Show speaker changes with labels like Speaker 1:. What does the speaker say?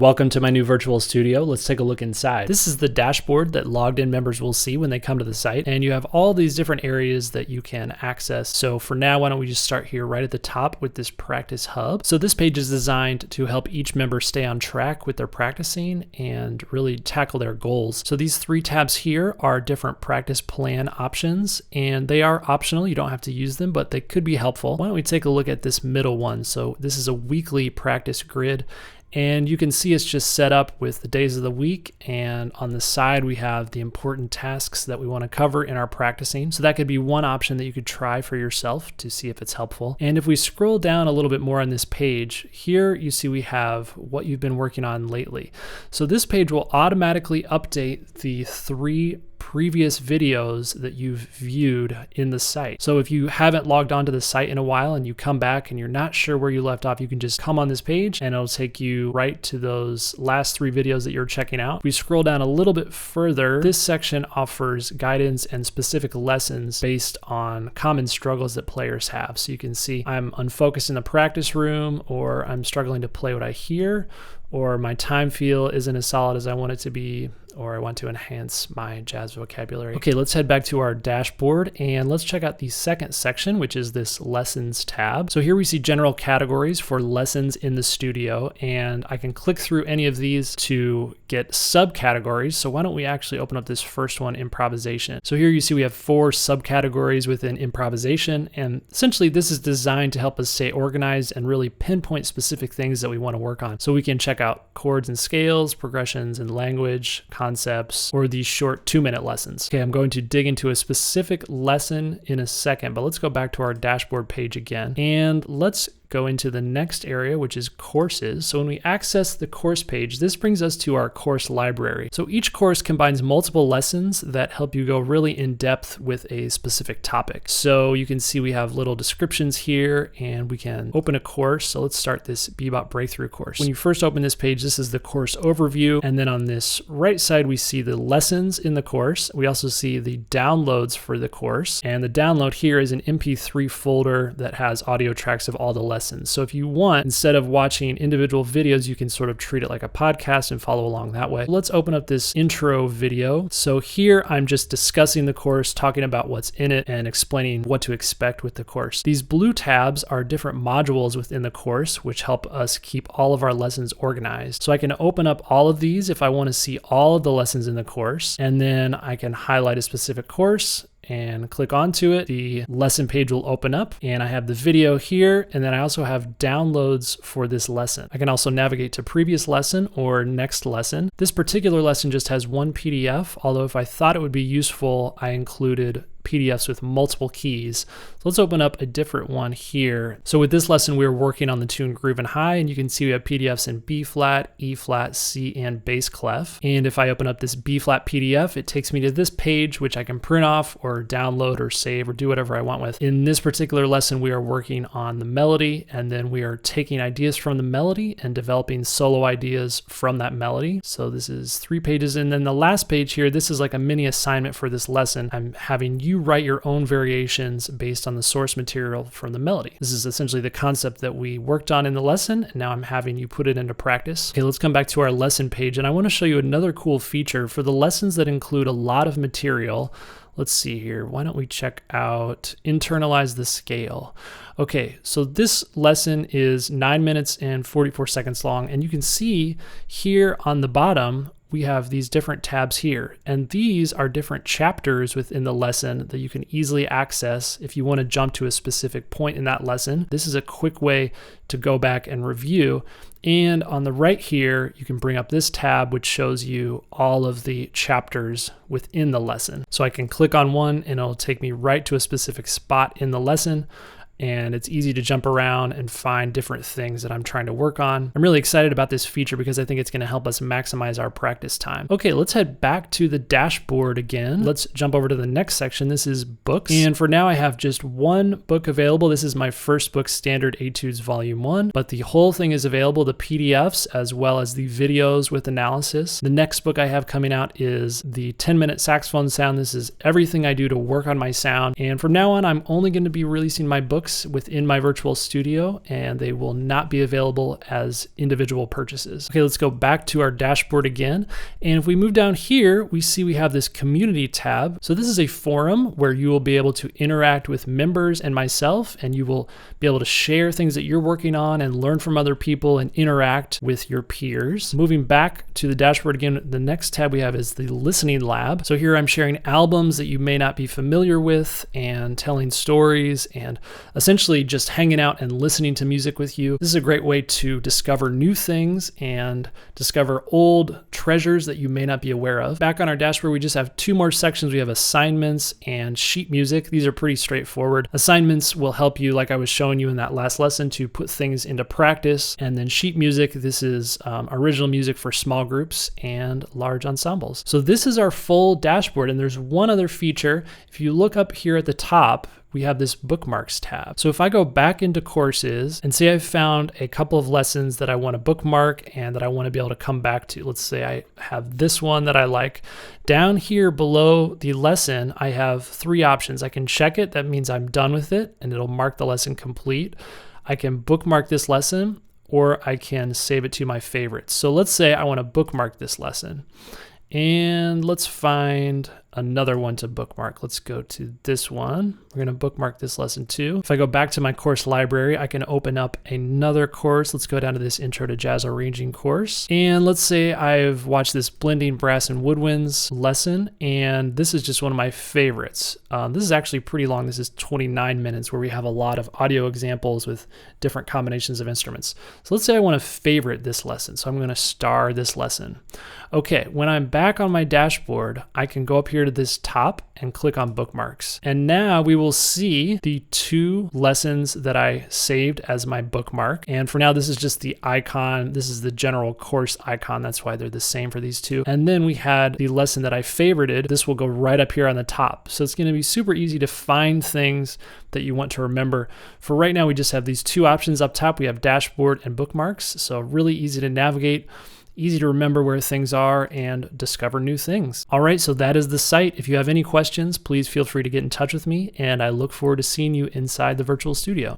Speaker 1: Welcome to my new virtual studio. Let's take a look inside. This is the dashboard that logged in members will see when they come to the site, and you have all these different areas that you can access. So for now, why don't we just start here right at the top with this practice hub. So this page is designed to help each member stay on track with their practicing and really tackle their goals. So these three tabs here are different practice plan options, and they are optional. You don't have to use them, but they could be helpful. Why don't we take a look at this middle one? So this is a weekly practice grid. And you can see it's just set up with the days of the week, and on the side we have the important tasks that we want to cover in our practicing. So that could be one option that you could try for yourself to see if it's helpful. And if we scroll down a little bit more on this page, here you see we have what you've been working on lately. So this page will automatically update the three previous videos that you've viewed in the site. So if you haven't logged onto the site in a while and you come back and you're not sure where you left off, you can just come on this page and it'll take you right to those last three videos that you're checking out. If we scroll down a little bit further, this section offers guidance and specific lessons based on common struggles that players have. So you can see I'm unfocused in the practice room, or I'm struggling to play what I hear, or my time feel isn't as solid as I want it to be, or I want to enhance my jazz vocabulary. Okay, let's head back to our dashboard and let's check out the second section, which is this lessons tab. So here we see general categories for lessons in the studio, and I can click through any of these to get subcategories. So why don't we actually open up this first one, improvisation. So here you see we have 4 subcategories within improvisation, and essentially this is designed to help us stay organized and really pinpoint specific things that we want to work on. So we can check out chords and scales, progressions and language, concepts, or these short 2-minute lessons. Okay, I'm going to dig into a specific lesson in a second, but let's go back to our dashboard page again, and let's go into the next area, which is courses. So when we access the course page, this brings us to our course library. So each course combines multiple lessons that help you go really in depth with a specific topic. So you can see we have little descriptions here, and we can open a course. So let's start this Bebop Breakthrough course. When you first open this page, this is the course overview. And then on this right side, we see the lessons in the course. We also see the downloads for the course. And the download here is an MP3 folder that has audio tracks of all the lessons. So if you want, instead of watching individual videos, you can sort of treat it like a podcast and follow along that way. Let's open up this intro video. So here I'm just discussing the course, talking about what's in it, and explaining what to expect with the course. These blue tabs are different modules within the course, which help us keep all of our lessons organized. So I can open up all of these if I want to see all of the lessons in the course, and then I can highlight a specific course and click onto it. The lesson page will open up, and I have the video here, and then I also have downloads for this lesson. I can also navigate to previous lesson or next lesson. This particular lesson just has one PDF, although if I thought it would be useful, I included PDFs with multiple keys. So let's open up a different one here. So with this lesson, we're working on the tune Groovin' High, and you can see we have PDFs in B flat, E flat, C, and bass clef. And if I open up this B flat PDF, it takes me to this page, which I can print off or download or save or do whatever I want with. In this particular lesson, we are working on the melody, and then we are taking ideas from the melody and developing solo ideas from that melody. So this is 3 pages. And then the last page here, this is like a mini assignment for this lesson. I'm having you write your own variations based on the source material from the melody. This is essentially the concept that we worked on in the lesson, and now I'm having you put it into practice. Okay, let's come back to our lesson page, and I want to show you another cool feature for the lessons that include a lot of material. Let's see here. Why don't we check out internalize the scale? Okay, so this lesson is 9 minutes and 44 seconds long, and you can see here on the bottom, we have these different tabs here, and these are different chapters within the lesson that you can easily access if you want to jump to a specific point in that lesson. This is a quick way to go back and review. And on the right here, you can bring up this tab, which shows you all of the chapters within the lesson. So I can click on one and it'll take me right to a specific spot in the lesson. And it's easy to jump around and find different things that I'm trying to work on. I'm really excited about this feature because I think it's going to help us maximize our practice time. Okay, let's head back to the dashboard again. Let's jump over to the next section. This is books. And for now, I have just one book available. This is my first book, Standard Etudes Volume 1, but the whole thing is available, the PDFs, as well as the videos with analysis. The next book I have coming out is the 10-minute saxophone sound. This is everything I do to work on my sound. And from now on, I'm only going to be releasing my books books within my virtual studio, and they will not be available as individual purchases. Okay, let's go back to our dashboard again. And if we move down here, we see we have this community tab. So this is a forum where you will be able to interact with members and myself, and you will be able to share things that you're working on and learn from other people and interact with your peers. Moving back to the dashboard again, the next tab we have is the listening lab. So here I'm sharing albums that you may not be familiar with and telling stories and essentially just hanging out and listening to music with you. This is a great way to discover new things and discover old treasures that you may not be aware of. Back on our dashboard, we just have two more sections. We have assignments and sheet music. These are pretty straightforward. Assignments will help you, like I was showing you in that last lesson, to put things into practice. And then sheet music, this is original music for small groups and large ensembles. So this is our full dashboard, and there's one other feature. If you look up here at the top, we have this bookmarks tab. So if I go back into courses and say I've found a couple of lessons that I want to bookmark and that I want to be able to come back to, let's say I have this one that I like. Down here below the lesson, I have three options. I can check it, that means I'm done with it, and it'll mark the lesson complete. I can bookmark this lesson, or I can save it to my favorites. So let's say I want to bookmark this lesson. And let's find another one to bookmark. Let's go to this one. We're going to bookmark this lesson too. If I go back to my course library, I can open up another course. Let's go down to this Intro to Jazz Arranging course. And let's say I've watched this Blending Brass and Woodwinds lesson, and this is just one of my favorites. This is actually pretty long. This is 29 minutes where we have a lot of audio examples with different combinations of instruments. So let's say I want to favorite this lesson. So I'm going to star this lesson. Okay, when I'm back on my dashboard, I can go up here to this top and click on bookmarks. And now we will see the two lessons that I saved as my bookmark. And for now, this is just the icon. This is the general course icon. That's why they're the same for these two. And then we had the lesson that I favorited. This will go right up here on the top. So it's going to be super easy to find things that you want to remember. For right now, we just have these two options up top. We have dashboard and bookmarks. So really easy to navigate, easy to remember where things are, and discover new things. All right, so that is the site. If you have any questions, please feel free to get in touch with me, and I look forward to seeing you inside the virtual studio.